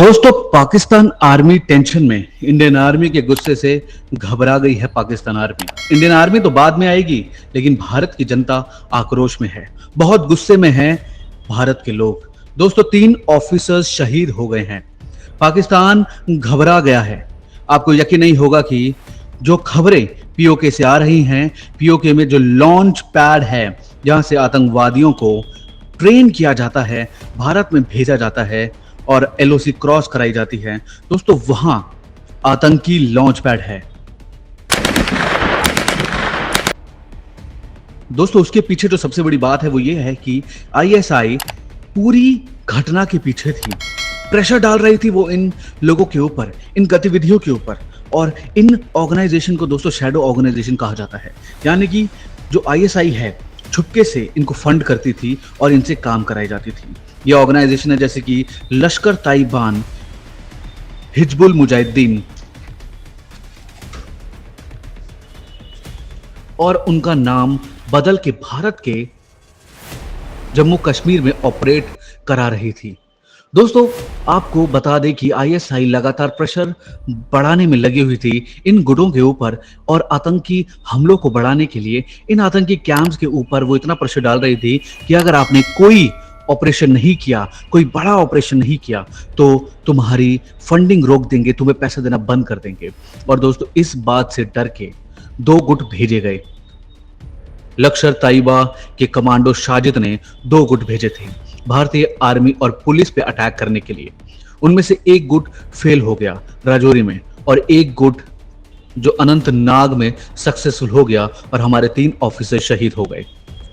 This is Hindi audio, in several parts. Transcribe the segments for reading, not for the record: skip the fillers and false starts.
दोस्तों, पाकिस्तान आर्मी टेंशन में इंडियन आर्मी के गुस्से से घबरा गई है। पाकिस्तान आर्मी, इंडियन आर्मी तो बाद में आएगी, लेकिन भारत की जनता आक्रोश में है, बहुत गुस्से में है भारत के लोग। दोस्तों, 3 ऑफिसर्स शहीद हो गए हैं। पाकिस्तान घबरा गया है। आपको यकीन नहीं होगा कि जो खबरें पीओके से आ रही हैं, पीओके में जो लॉन्च पैड है जहां से आतंकवादियों को ट्रेन किया जाता है, भारत में भेजा जाता है और एलओसी क्रॉस कराई जाती है, दोस्तों वहां आतंकी लॉन्च पैड है। दोस्तों, उसके पीछे जो सबसे बड़ी बात है वो ये है कि आईएसआई पूरी घटना के पीछे थी, प्रेशर डाल रही थी वो इन लोगों के ऊपर, इन गतिविधियों के ऊपर। और इन ऑर्गेनाइजेशन को दोस्तों शैडो ऑर्गेनाइजेशन कहा जाता है, यानी कि जो आईएसआई है छुपके से इनको फंड करती थी और इनसे काम कराई जाती थी। ये ऑर्गेनाइजेशन है जैसे कि लश्कर ताइबान, हिजबुल मुजाहिदीन, और उनका नाम बदल के भारत के जम्मू कश्मीर में ऑपरेट करा रही थी। दोस्तों, आपको बता दें कि आईएसआई लगातार प्रेशर बढ़ाने में लगी हुई थी इन गुटों के ऊपर, और आतंकी हमलों को बढ़ाने के लिए इन आतंकी कैंप्स के ऊपर वो इतना प्रेशर डाल रही थी कि अगर आपने कोई ऑपरेशन नहीं किया, कोई बड़ा ऑपरेशन नहीं किया, तो तुम्हारी फंडिंग रोक देंगे, तुम्हें पैसा देना बंद कर देंगे। और दोस्तों, इस बात से डर के 2 गुट भेजे गए। लश्कर ताइबा के कमांडो साजिद ने 2 गुट भेजे थे भारतीय आर्मी और पुलिस पे अटैक करने के लिए। उनमें से एक गुट फेल हो गया राजौरी में, और एक गुट जो अनंतनाग में सक्सेसफुल हो गया, और हमारे 3 ऑफिसर शहीद हो गए।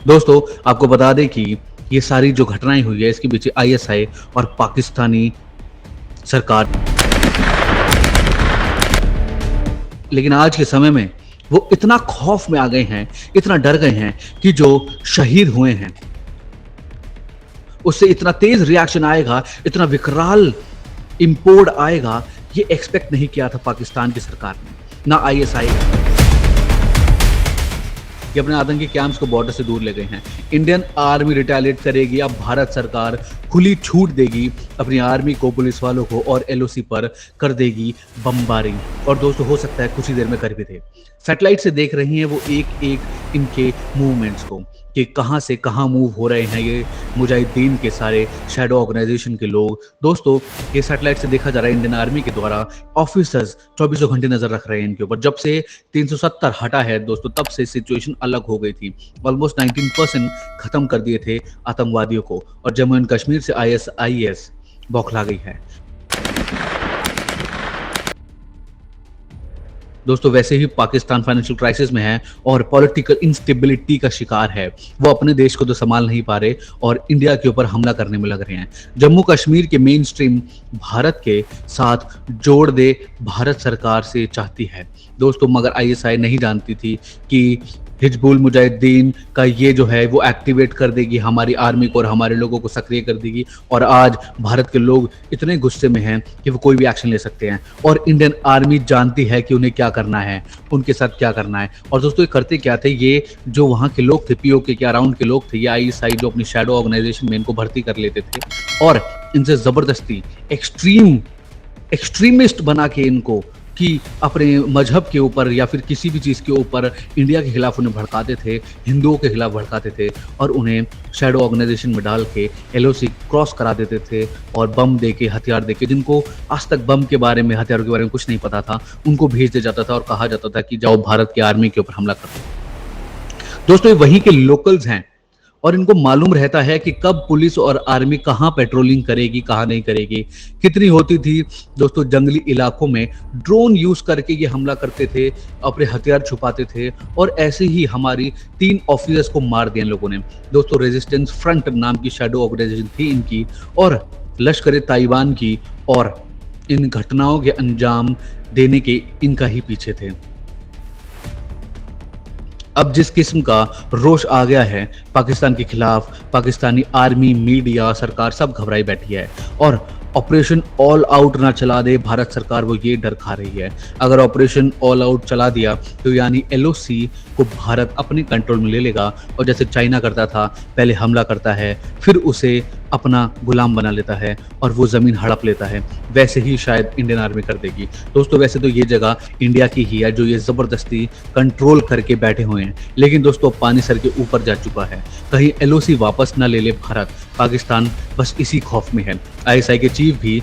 दोस्तों, आपको बता दें कि ये सारी जो घटनाएं हुई है इसके पीछे आईएसआई और पाकिस्तानी सरकार। लेकिन आज के समय में वो इतना खौफ में आ गए हैं, इतना डर गए हैं कि जो शहीद हुए हैं उससे इतना तेज रिएक्शन आएगा, इतना विकराल इंपोर्ट आएगा, ये एक्सपेक्ट नहीं किया था पाकिस्तान की सरकार ने, ना आईएसआई। ये अपने आतंकी कैंप्स को बॉर्डर से दूर ले गए हैं। इंडियन आर्मी रिटेलिएट करेगी। अब भारत सरकार खुली छूट देगी अपनी आर्मी को, पुलिस वालों को, और एलओसी पर कर देगी बमबारी। और दोस्तों, हो सकता है कुछ ही देर में कर भी दे। सैटेलाइट से देख रही हैं वो एक एक इनके मूवमेंट्स को कि कहां से कहां मूव हो रहे हैं ये मुजाहिदीन के सारे शैडो ऑर्गेनाइजेशन के लोग। दोस्तों, ये सैटेलाइट से देखा जा रहा है इंडियन आर्मी के द्वारा। ऑफिसर्स 24 घंटे नजर रख रहे हैं इनके ऊपर। जब से 370 हटा है दोस्तों, तब से सिचुएशन अलग हो गई थी। ऑलमोस्ट 19% खत्म कर दिए थे आतंकवादियों को, और जम्मू एंड कश्मीर से आईएसआईएस बौखला गई है। दोस्तों, वैसे ही पाकिस्तान फाइनेंशियल क्राइसिस में है और पॉलिटिकल इंस्टेबिलिटी का शिकार है। वो अपने देश को तो संभाल नहीं पा रहे और इंडिया के ऊपर हमला करने में लग रहे हैं। जम्मू कश्मीर के मेन स्ट्रीम भारत के साथ जोड़ दे भारत सरकार से चाहती है दोस्तों, मगर आईएसआई नहीं जानती थी कि हिजबुल मुजाहिदीन का ये जो है वो एक्टिवेट कर देगी हमारी आर्मी को और हमारे लोगों को सक्रिय कर देगी। और आज भारत के लोग इतने गुस्से में हैं कि वो कोई भी एक्शन ले सकते हैं, और इंडियन आर्मी जानती है कि उन्हें क्या करना है, उनके साथ क्या करना है। और दोस्तों, ये करते क्या थे, ये जो वहाँ के लोग थे, पीओके के अराउंड के लोग थे, ये आईएसआई जो अपनी शैडो ऑर्गेनाइजेशन में इनको भर्ती कर लेते थे और इनसे जबरदस्ती एक्सट्रीमिस्ट बना के इनको कि अपने मजहब के ऊपर या फिर किसी भी चीज़ के ऊपर इंडिया के खिलाफ उन्हें भड़काते थे, हिंदुओं के खिलाफ भड़काते थे, और उन्हें शैडो ऑर्गेनाइजेशन में डाल के एलओसी क्रॉस करा देते थे और बम दे के, हथियार दे के, जिनको आज तक बम के बारे में, हथियारों के बारे में कुछ नहीं पता था, उनको भेज दिया जाता था और कहा जाता था कि जाओ भारत की आर्मी के ऊपर हमला करो। दोस्तों, ये वहीं के लोकल्स हैं और इनको मालूम रहता है कि कब पुलिस और आर्मी कहां पेट्रोलिंग करेगी, कहां नहीं करेगी। कितनी होती थी दोस्तों, जंगली इलाकों में ड्रोन यूज करके ये हमला करते थे, अपने हथियार छुपाते थे, और ऐसे ही हमारी 3 ऑफिसर्स को मार दिया इन लोगों ने। दोस्तों, रेजिस्टेंस फ्रंट नाम की शैडो ऑर्गेनाइजेशन थी इनकी और लश्कर ताइबान की, और इन घटनाओं के अंजाम देने के इनका ही पीछे थे। अब जिस किस्म का रोष आ गया है पाकिस्तान के खिलाफ, पाकिस्तानी आर्मी, मीडिया, सरकार सब घबराई बैठी है, और ऑपरेशन ऑल आउट ना चला दे भारत सरकार, वो ये डर खा रही है। अगर ऑपरेशन ऑल आउट चला दिया तो यानी एलओसी को भारत अपने कंट्रोल में ले लेगा, और जैसे चाइना करता था, पहले हमला करता है, फिर उसे अपना गुलाम बना लेता है और वो ज़मीन हड़प लेता है, वैसे ही शायद इंडियन आर्मी कर देगी। दोस्तों वैसे तो ये जगह इंडिया की ही है जो ये ज़बरदस्ती कंट्रोल करके बैठे हुए हैं, लेकिन दोस्तों पानी सर के ऊपर जा चुका है। कहीं एलओसी वापस ना ले ले भारत, पाकिस्तान बस इसी खौफ में है। आईएसआई के चीफ भी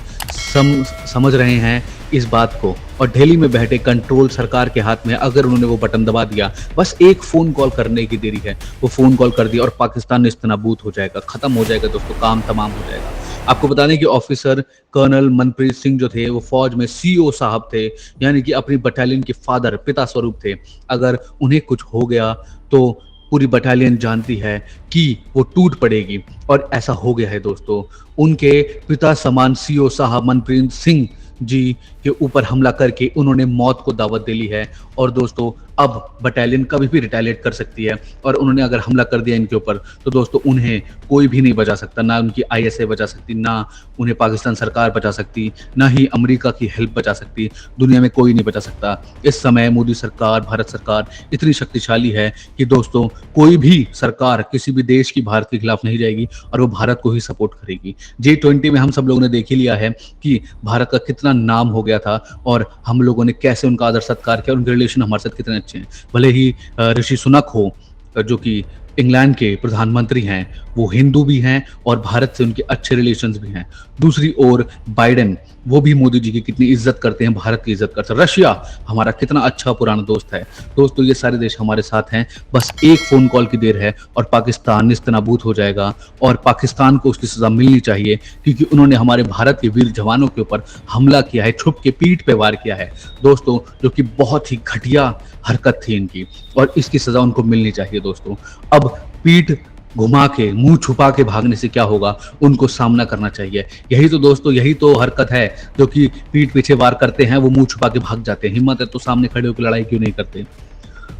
समझ रहे हैं इस बात को, और दिल्ली में बैठे कंट्रोल सरकार के हाथ में। अगर उन्होंने वो बटन दबा दिया, बस एक फ़ोन कॉल करने की देरी है, वो फ़ोन कॉल कर दिया और पाकिस्तान नेस्तनाबूद हो जाएगा, ख़त्म हो जाएगा दोस्तों, काम तमाम हो जाएगा। आपको बता दें कि ऑफिसर कर्नल मनप्रीत सिंह जो थे वो फौज में सीओ साहब थे, यानी कि अपनी बटालियन के फादर, पिता स्वरूप थे। अगर उन्हें कुछ हो गया तो पूरी बटालियन जानती है कि वो टूट पड़ेगी, और ऐसा हो गया है दोस्तों। उनके पिता समान सीओ साहब मनप्रीत सिंह जी के ऊपर हमला करके उन्होंने मौत को दावत दे ली है, और दोस्तों अब बटालियन कभी भी रिटेलिएट कर सकती है, और उन्होंने अगर हमला कर दिया इनके ऊपर तो दोस्तों उन्हें कोई भी नहीं बचा सकता, ना उनकी आईएसआई बचा सकती, ना उन्हें पाकिस्तान सरकार बचा सकती, ना ही अमेरिका की हेल्प बचा सकती, दुनिया में कोई नहीं बचा सकता। इस समय मोदी सरकार, भारत सरकार इतनी शक्तिशाली है कि दोस्तों कोई भी सरकार किसी भी देश की भारत के खिलाफ नहीं जाएगी, और वो भारत को ही सपोर्ट करेगी। G20 में हम सब लोगों ने देख ही लिया है कि भारत का कितना नाम हो गया था, और हम लोगों ने कैसे उनका आदर सत्कार किया, उनके रिलेशन हमारे साथ कितने अच्छे हैं। भले ही ऋषि सुनक हो जो कि इंग्लैंड के प्रधानमंत्री हैं, वो हिंदू भी हैं और भारत से उनके अच्छे रिलेशंस भी हैं। दूसरी ओर बाइडेन, वो भी मोदी जी की कितनी इज्जत करते हैं, भारत की इज्जत करते हैं। रशिया हमारा कितना अच्छा पुराना दोस्त है। दोस्तों ये सारे देश हमारे साथ हैं, बस एक फ़ोन कॉल की देर है और पाकिस्तान नेस्तनाबूद हो जाएगा, और पाकिस्तान को उसकी सज़ा मिलनी चाहिए, क्योंकि उन्होंने हमारे भारत के वीर जवानों के ऊपर हमला किया है, छुप के पीठ पे वार किया है दोस्तों, जो कि बहुत ही घटिया हरकत थी इनकी, और इसकी सज़ा उनको मिलनी चाहिए दोस्तों। अब पीठ घुमा के, मुंह छुपा के भागने से क्या होगा, उनको सामना करना चाहिए। यही तो दोस्तों, यही तो हरकत है जो कि पीठ पीछे वार करते हैं, वो मुंह छुपा के भाग जाते हैं। हिम्मत है तो सामने खड़े होकर लड़ाई क्यों नहीं करते।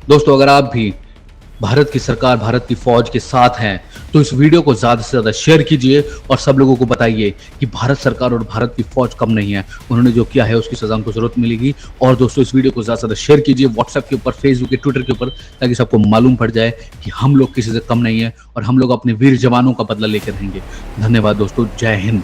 दोस्तों अगर आप भी भारत की सरकार, भारत की फौज के साथ हैं तो इस वीडियो को ज्यादा से ज्यादा शेयर कीजिए और सब लोगों को बताइए कि भारत सरकार और भारत की फौज कम नहीं है, उन्होंने जो किया है उसकी सजा उनको जरूरत मिलेगी। और दोस्तों इस वीडियो को ज्यादा से ज्यादा शेयर कीजिए व्हाट्सएप के ऊपर, फेसबुक के, ट्विटर के ऊपर, ताकि सबको मालूम पड़ जाए कि हम लोग किसी से कम नहीं है और हम लोग अपने वीर जवानों का बदला लेकर रहेंगे। धन्यवाद दोस्तों, जय हिंद।